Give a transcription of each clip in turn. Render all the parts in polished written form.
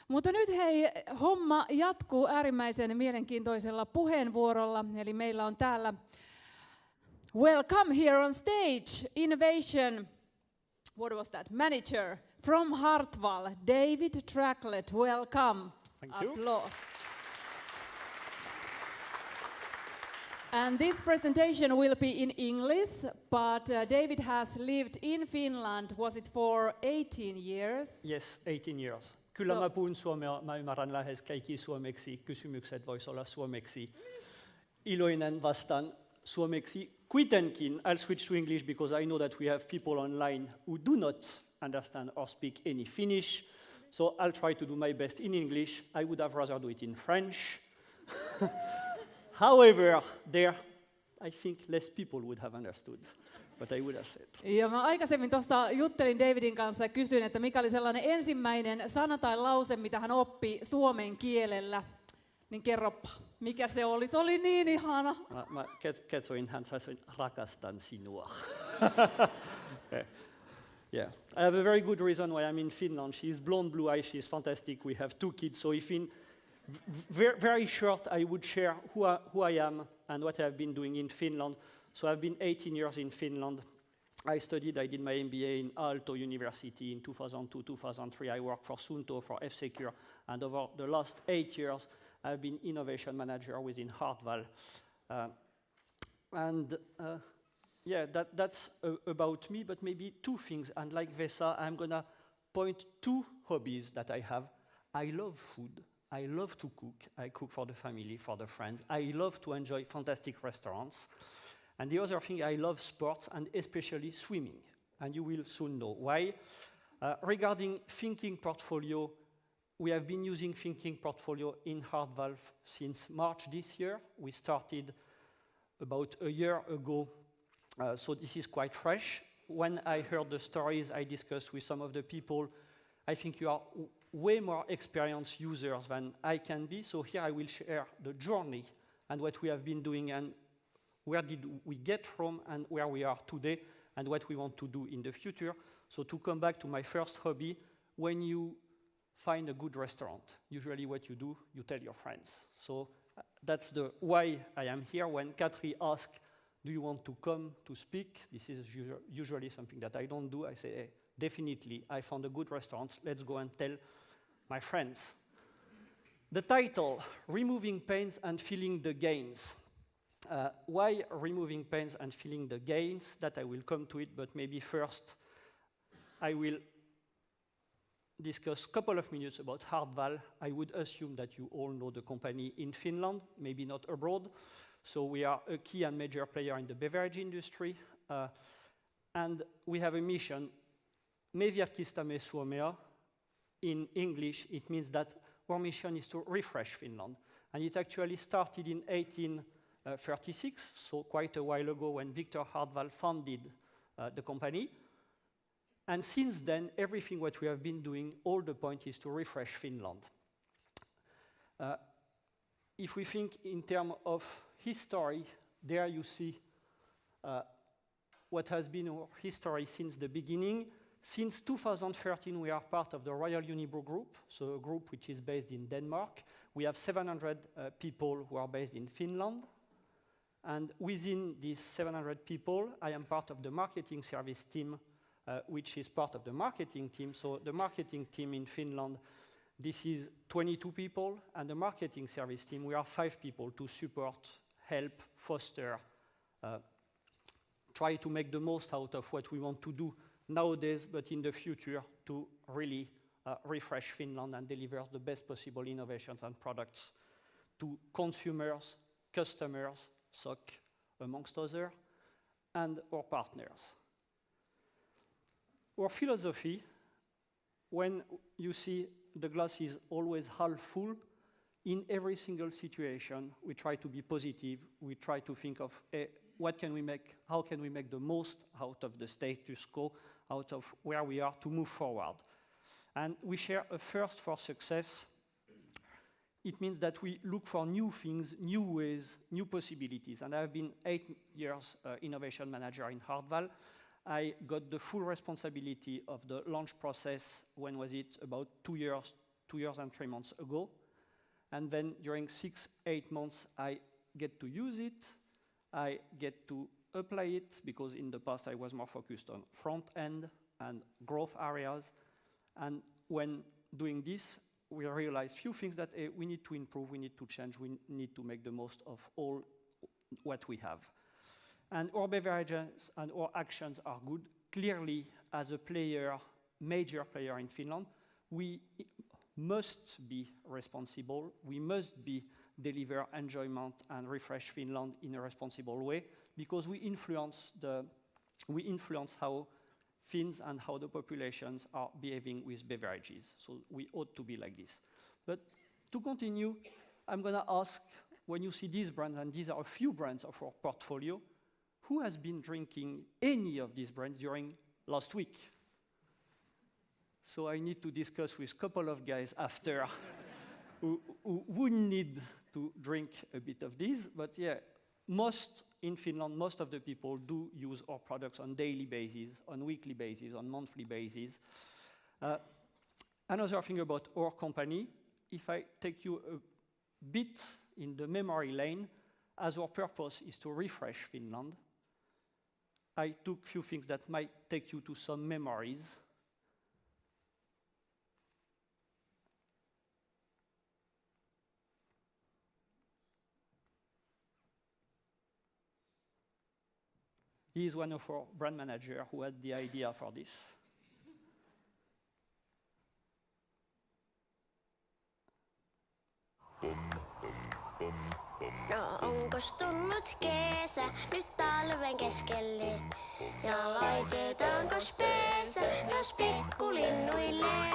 Mutta nyt hei, homma jatkuu äärimmäisen mielenkiintoisella puheenvuorolla. Eli meillä on täällä welcome here on stage, innovation, what was that, manager from Hartwall, David Traclet. Welcome. Thank you. Applause. And this presentation will be in English, but David has lived in Finland, was it for 18 years? Yes, 18 years. Kyllä mä puhun suomea, mä ymmärrän lähes kaikki suomeksi, kysymykset vois olla suomeksi. Iloinen vastaan suomeksi. Kuitenkin, I'll switch to English because I know that we have people online who do not understand or speak any Finnish. So I'll try to do my best in English. I would have rather do it in French. However, there, I think less people would have understood what I would have said. Ja mä aikaisemmin tuosta juttelin Davidin kanssa ja kysyin, että mikä oli sellainen ensimmäinen sana tai lause, mitä hän oppi suomen kielellä. Niin kerropa, mikä se oli? Se oli niin ihana. Mä katsoin hän sanoi, rakastan sinua. Yeah, I have a very good reason why I'm in Finland. She's blonde, blue eyes, she's fantastic. We have 2 kids, so if in very short, I would share who I am and what I've been doing in Finland. So I've been 18 years in Finland. I did my MBA in Aalto University in 2002-2003. I worked for Sunto, for F-Secure, and over the last 8 years, I've been innovation manager within Hartwall. Yeah, that's about me, but maybe 2 things. And like Vesa, I'm gonna point 2 hobbies that I have. I love food. I love to cook. I cook for the family, for the friends. I love to enjoy fantastic restaurants. And the other thing, I love sports, and especially swimming. And you will soon know why. Regarding Thinking Portfolio, we have been using Thinking Portfolio in Hartwall since March this year. We started about a year ago, so this is quite fresh. When I heard the stories I discussed with some of the people, I think you are way more experienced users than I can be. So here I will share the journey and what we have been doing and where did we get from and where we are today and what we want to do in the future. So to come back to my first hobby, when you find a good restaurant, usually what you do, you tell your friends. So that's the why I am here. When Katri asks, do you want to come to speak? This is usually something that I don't do. I say, hey, definitely, I found a good restaurant. Let's go and tell my friends. The title, Removing Pains and Feeling the Gains. Why removing pains and feeling the gains? That I will come to it, but maybe first I will discuss a couple of minutes about Hartwall. I would assume that you all know the company in Finland, maybe not abroad. So we are a key and major player in the beverage industry. And we have a mission, Me virkaistamme Suomea. In English, it means that our mission is to refresh Finland. And it actually started in 1836, so quite a while ago when Victor Hartwall founded the company. And since then, everything what we have been doing, all the point is to refresh Finland. If we think in terms of history, there you see what has been our history since the beginning. Since 2013, we are part of the Royal Unibrew Group, so a group which is based in Denmark. We have 700 people who are based in Finland. And within these 700 people, I am part of the marketing service team, which is part of the marketing team. So the marketing team in Finland, this is 22 people, and the marketing service team, we are 5 people to support, help, foster, try to make the most out of what we want to do nowadays, but in the future, to really refresh Finland and deliver the best possible innovations and products to consumers, customers, SOC, amongst others, and our partners. Our philosophy, when you see the glass is always half full, in every single situation, we try to be positive. We try to think of what can we make, how can we make the most out of the status quo, out of where we are to move forward. And we share a thirst for success. It means that we look for new things, new ways, new possibilities. And I've been 8 years innovation manager in Hartwall. I got the full responsibility of the launch process, when was it, about 2 years, 2 years and 3 months ago. And then during 6, 8 months, I get to use it. I get to apply it, because in the past I was more focused on front end and growth areas. And when doing this, we realized few things that we need to improve, we need to change, we need to make the most of all what we have. And our beverages and our actions are good. Clearly, as a player, major player in Finland, we must be responsible. We must deliver enjoyment and refresh Finland in a responsible way, because we influence how Finns and how the populations are behaving with beverages. So we ought to be like this. But to continue, I'm going to ask, when you see these brands, and these are a few brands of our portfolio, who has been drinking any of these brands during last week? So I need to discuss with a couple of guys after who would need to drink a bit of these. But yeah, in Finland, most of the people do use our products on daily basis, on weekly basis, on monthly basis. Another thing about our company, if I take you a bit in the memory lane, as our purpose is to refresh Finland, I took a few things that might take you to some memories. He is one of our brand managers who had the idea for this. No onkos tullut kesä, nyt talven keskelle? Ja laitetaanko pesä myös pikkulinnuille?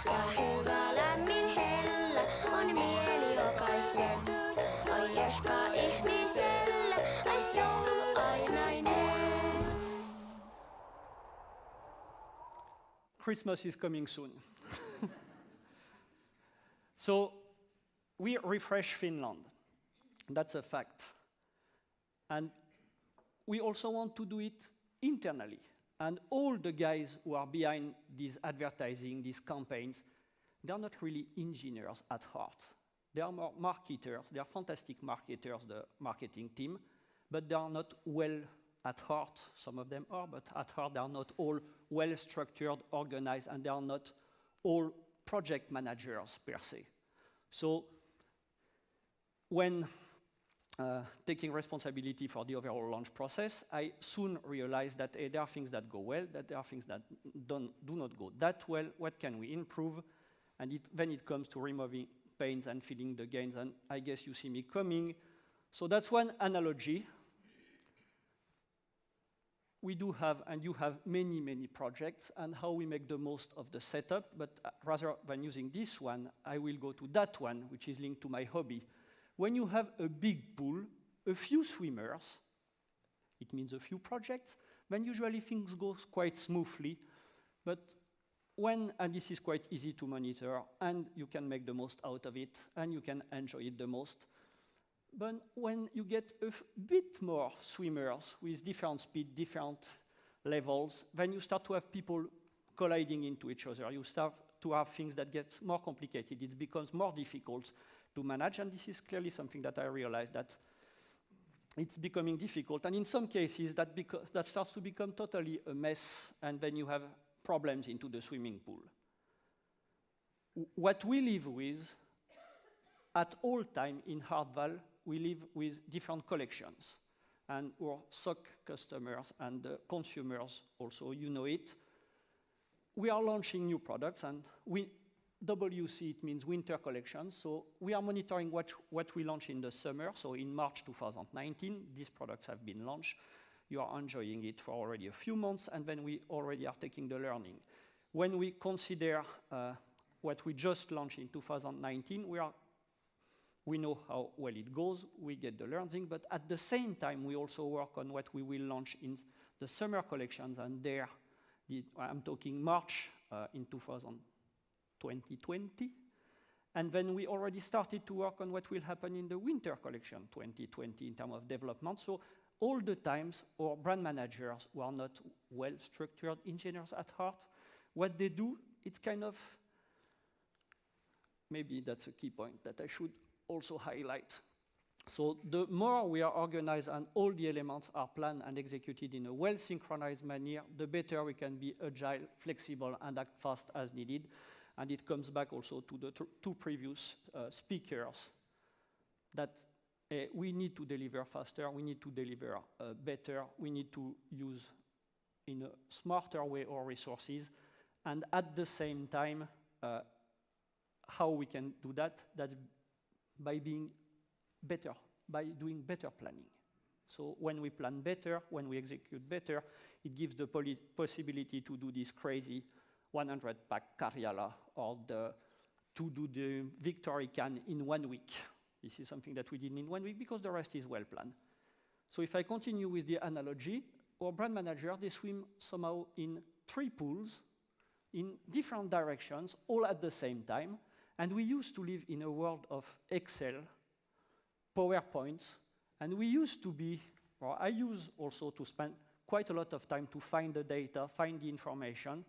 Ja hyvä lämmin hellä on mieli jokaisen. Oi jospa ihmisellä ois jouluainainen. Christmas is coming soon. So we refresh Finland. That's a fact. And we also want to do it internally. And all the guys who are behind these advertising, these campaigns, they're not really engineers at heart. They are more marketers. They are fantastic marketers, the marketing team, but they are not well at heart. Some of them are, but at heart they are not all well structured, organized, and they are not all project managers per se. So when taking responsibility for the overall launch process, I soon realized that there are things that go well, that there are things that do not go that well. What can we improve? And then it comes to removing pains and filling the gains, and I guess you see me coming. So that's one analogy. We do have, and you have many, many projects, and how we make the most of the setup, but rather than using this one, I will go to that one, which is linked to my hobby. When you have a big pool, a few swimmers, it means a few projects, then usually things go quite smoothly. But and this is quite easy to monitor, and you can make the most out of it, and you can enjoy it the most. But when you get a bit more swimmers with different speed, different levels, then you start to have people colliding into each other. You start to have things that get more complicated. It becomes more difficult to manage, and this is clearly something that I realized, that it's becoming difficult. And in some cases, that starts to become totally a mess, and then you have problems into the swimming pool. What we live with, at all time in Hartwall, we live with different collections. And our SOC customers and consumers also, you know it. We are launching new products, and WC, it means winter collections. So we are monitoring what we launch in the summer. So in March 2019, these products have been launched. You are enjoying it for already a few months, and then we already are taking the learning. When we consider what we just launched in 2019, we know how well it goes, we get the learning, but at the same time, we also work on what we will launch in the summer collections, and there, I'm talking March in 2020, and then we already started to work on what will happen in the winter collection 2020 in terms of development. So all the times, our brand managers who are not well-structured engineers at heart, what they do, it's kind of maybe that's a key point that I should also highlight. So the more we are organized and all the elements are planned and executed in a well-synchronized manner, the better we can be agile, flexible, and act fast as needed. And it comes back also to the two previous speakers, that we need to deliver faster, we need to deliver better, we need to use in a smarter way our resources, and at the same time, how we can do that? That's by being better, by doing better planning. So when we plan better, when we execute better, it gives the possibility to do this crazy 100-pack Cariala or to do the Victory Can in 1 week. This is something that we did in 1 week because the rest is well planned. So if I continue with the analogy, our brand manager, they swim somehow in 3 pools in different directions, all at the same time. And we used to live in a world of Excel, PowerPoint, and we used to be, or I used also to spend quite a lot of time to find the data, find the information.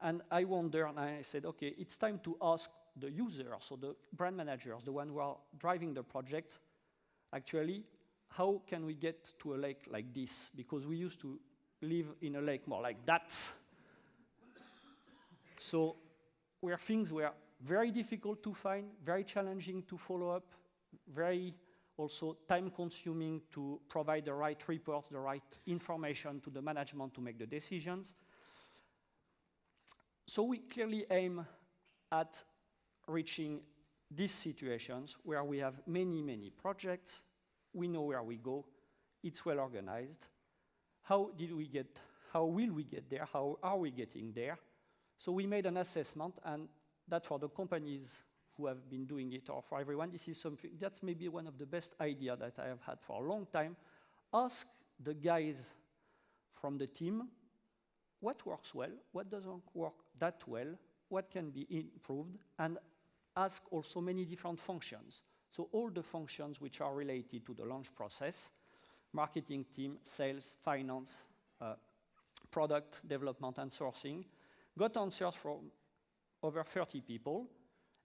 And I wonder, and I said, okay, it's time to ask the users, so the brand managers, the one who are driving the project, actually, how can we get to a lake like this? Because we used to live in a lake more like that. So where things were very difficult to find, very challenging to follow up, very also time-consuming to provide the right reports, the right information to the management to make the decisions. So we clearly aim at reaching these situations where we have many, many projects, we know where we go, it's well organized. How will we get there? How are we getting there? So we made an assessment, and that for the companies who have been doing it, or for everyone, this is something that's maybe one of the best ideas that I have had for a long time. Ask the guys from the team what works well, what doesn't work that well, what can be improved, and ask also many different functions. So all the functions which are related to the launch process, marketing team, sales, finance, product development and sourcing, got answers from over 30 people,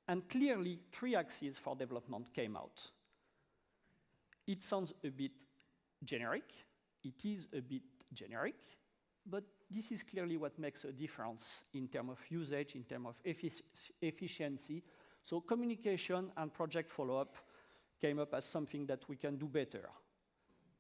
and clearly 3 axes for development came out. It sounds a bit generic, it is a bit generic, but this is clearly what makes a difference in terms of usage, in terms of efficiency. So communication and project follow-up came up as something that we can do better.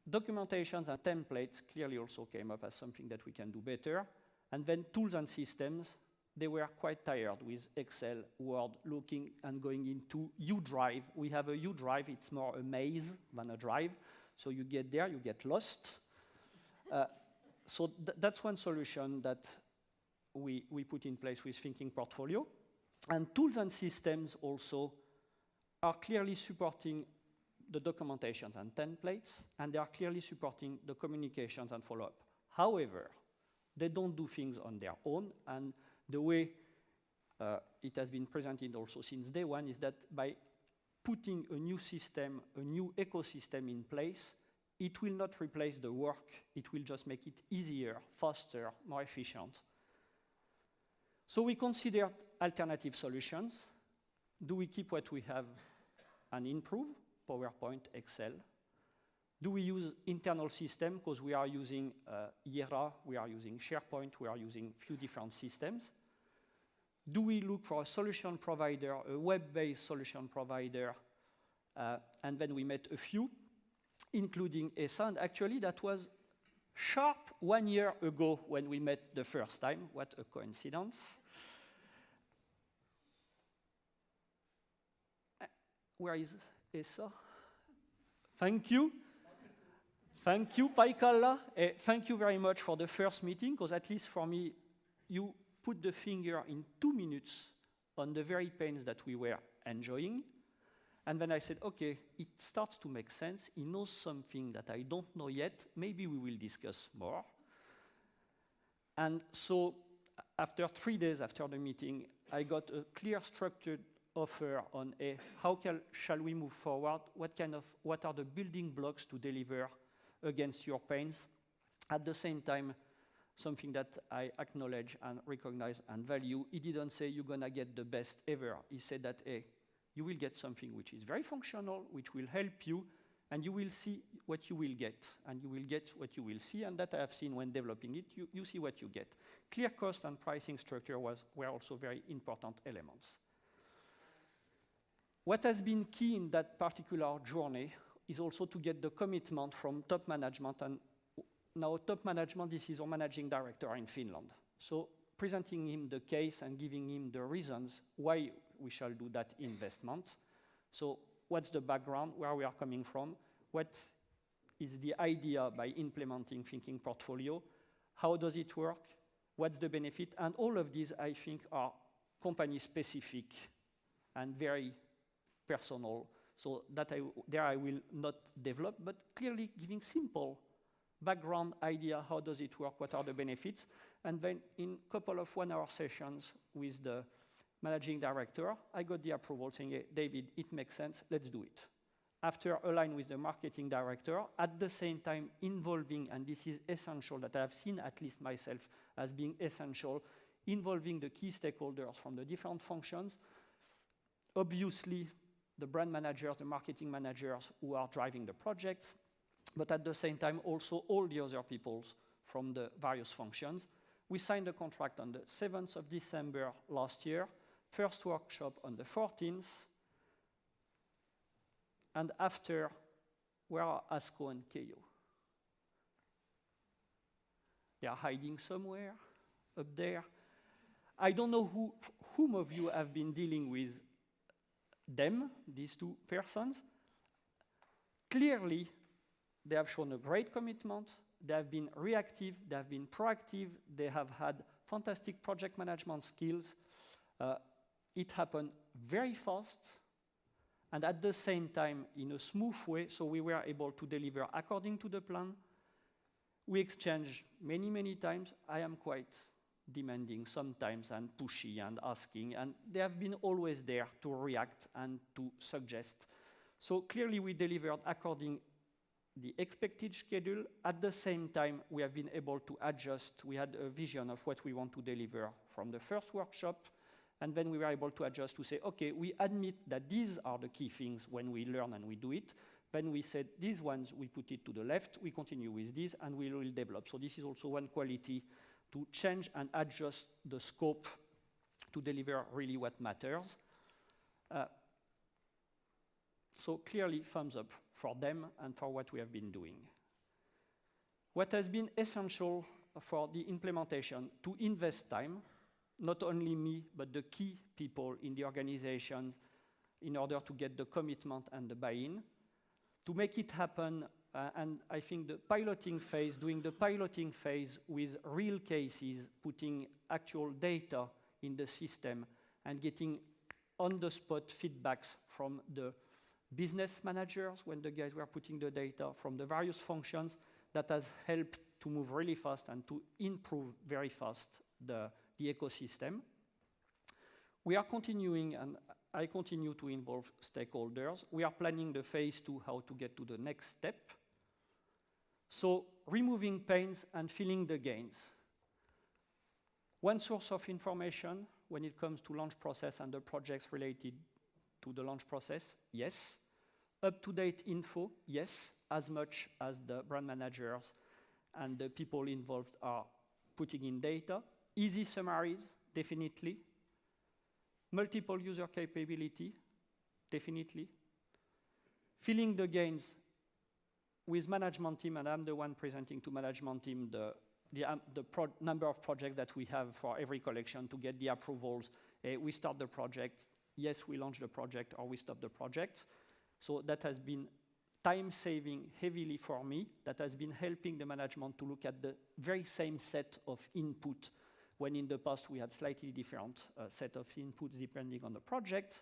Documentations and templates clearly also came up as something that we can do better. And then tools and systems, they were quite tired with Excel, Word, looking and going into U-Drive. We have a U-Drive, it's more a maze than a drive. So you get there, you get lost. So that's one solution that we put in place with Thinking Portfolio. And tools and systems also are clearly supporting the documentations and templates, and they are clearly supporting the communications and follow-up. However, they don't do things on their own, and the way it has been presented also since day one is that by putting a new system, a new ecosystem in place, it will not replace the work, it will just make it easier, faster, more efficient. So we considered alternative solutions. Do we keep what we have and improve? PowerPoint, Excel. Do we use internal system? Because we are using Jira, we are using SharePoint, we are using few different systems. Do we look for a solution provider, a web-based solution provider? And then we met a few, including ESA. And actually, that was sharp 1 year ago when we met the first time. What a coincidence. Where is ESA? Thank you. Thank you, Paikalla. Thank you very much for the first meeting, because at least for me, you put the finger in 2 minutes on the very pains that we were enjoying. And then I said, okay, it starts to make sense. He knows something that I don't know yet. Maybe we will discuss more. And so after 3 days after the meeting, I got a clear structured offer on how shall we move forward, what are the building blocks to deliver against your pains. At the same time, something that I acknowledge and recognize and value. He didn't say you're gonna get the best ever. He said that, hey, you will get something which is very functional, which will help you, and you will see what you will get, and you will get what you will see, and that I have seen when developing it, you see what you get. Clear cost and pricing structure were also very important elements. What has been key in that particular journey is also to get the commitment from top management, and now top management, this is our managing director in Finland. So presenting him the case and giving him the reasons why we shall do that investment. So what's the background, where we are coming from, what is the idea by implementing Thinking Portfolio, how does it work, what's the benefit, and all of these, I think, are company-specific and very personal, so that I will not develop, but clearly giving simple background idea, how does it work, what are the benefits, and then in a couple of one-hour sessions with the managing director, I got the approval saying, hey, David, it makes sense, let's do it. After align with the marketing director, at the same time involving, and this is essential, that I have seen at least myself as being essential, involving the key stakeholders from the different functions, obviously the brand managers, the marketing managers who are driving the projects, but at the same time also all the other people from the various functions. We signed a contract on the 7th of December last year, first workshop on the 14th, and after, where are Asko and Keio? They are hiding somewhere up there. I don't know whom of you have been dealing with them, these two persons. Clearly, they have shown a great commitment, they have been reactive, they have been proactive, they have had fantastic project management skills. It happened very fast, and at the same time, in a smooth way, so we were able to deliver according to the plan. We exchanged many, many times. I am quite demanding sometimes and pushy and asking, and they have been always there to react and to suggest. So clearly we delivered according the expected schedule. At the same time, we have been able to adjust. We had a vision of what we want to deliver from the first workshop, and then we were able to adjust to say, okay, we admit that these are the key things when we learn and we do it. Then we said, these ones, we put it to the left, we continue with this, and we will develop. So this is also one quality, to change and adjust the scope to deliver really what matters. So clearly, thumbs up for them and for what we have been doing. What has been essential for the implementation, to invest time, not only me, but the key people in the organization, in order to get the commitment and the buy-in. To make it happen, and I think the piloting phase, doing the piloting phase with real cases, putting actual data in the system, and getting on-the-spot feedbacks from the business managers when the guys were putting the data, from the various functions, that has helped to move really fast and to improve very fast the ecosystem. We are continuing, and I continue to involve stakeholders. We are planning the phase 2, how to get to the next step. So removing pains and filling the gains. One source of information when it comes to launch process and the projects related to the launch process, yes. Up-to-date info, yes, as much as the brand managers and the people involved are putting in data. Easy summaries, definitely. Multiple user capability, definitely. Filling the gains with management team, and I'm the one presenting to management team the number of projects that we have for every collection to get the approvals. We start the project, yes, we launch the project, or we stop the project. So that has been time-saving heavily for me. That has been helping the management to look at the very same set of input, when in the past we had slightly different set of inputs depending on the project.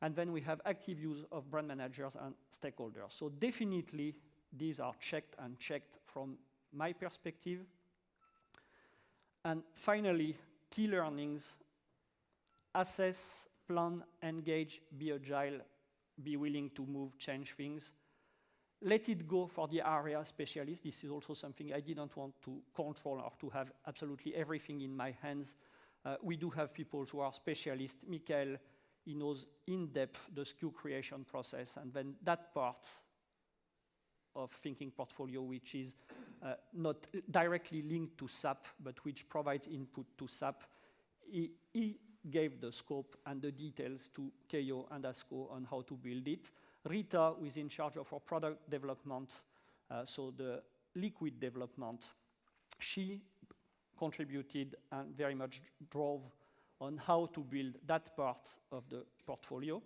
And then we have active use of brand managers and stakeholders. So definitely, these are checked and checked from my perspective. And finally, key learnings: assess, plan, engage, be agile, be willing to move, change things. let it go for the area specialist. This is also something I didn't want to control or to have absolutely everything in my hands. We do have people who are specialists. Mikael, he knows in depth the SKU creation process, and then that part of thinking portfolio, which is not directly linked to SAP, but which provides input to SAP, he gave the scope and the details to Keijo and Asko on how to build it. Rita, who is in charge of our product development, so the liquid development, she contributed and very much drove on how to build that part of the portfolio,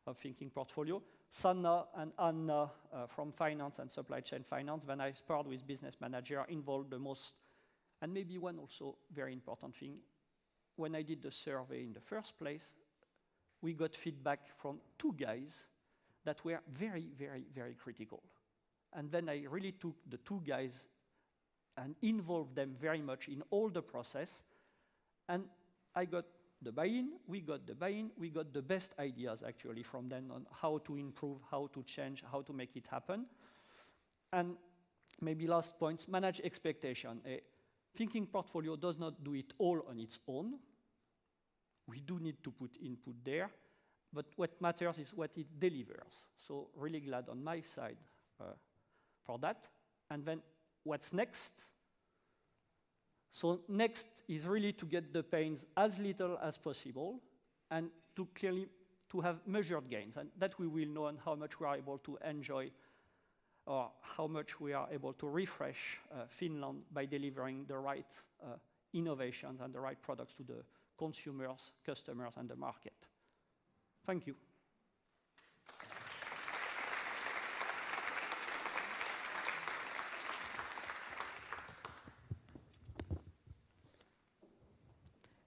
of thinking portfolio. Sanna and Anna from finance and supply chain finance, when I sparred with business manager, involved the most, and maybe one also very important thing, when I did the survey in the first place, we got feedback from 2 guys that were very, very, very critical. And then I really took the 2 guys and involved them very much in all the process. And I got the buy-in, we got the buy-in, we got the best ideas actually from them on how to improve, how to change, how to make it happen. And maybe last point, manage expectation. A thinking portfolio does not do it all on its own. We do need to put input there, but what matters is what it delivers. So really glad on my side for that. And then what's next? So next is really to get the pains as little as possible and to clearly to have measured gains, and that we will know on how much we are able to enjoy or how much we are able to refresh Finland by delivering the right innovations and the right products to the consumers, customers, and the market. Thank you.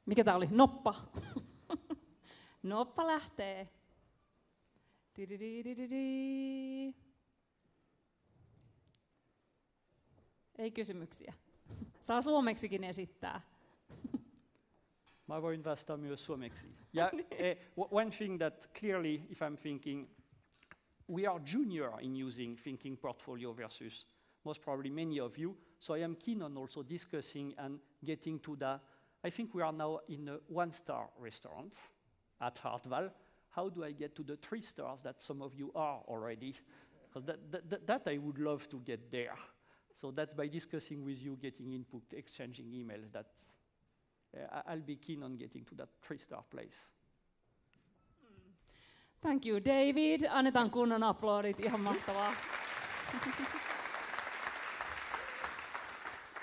Mikä tää oli? Noppa. Noppa lähtee. Tidididididi. Ei kysymyksiä. Saa suomeksikin esittää. Mä voin vastata myös suomeksi. Yeah, one thing that clearly, if I'm thinking, we are junior in using thinking portfolio versus most probably many of you, so I am keen on also discussing and getting to the, I think we are now in a 1-star restaurant at Hartwall. How do I get to the 3 stars that some of you are already? Because that I would love to get there. So that's by discussing with you, getting input, exchanging emails, that's, I'll be keen on getting to that 3-star place. Thank you, David. Annetaan kunnon aplodit, ihan mahtavaa.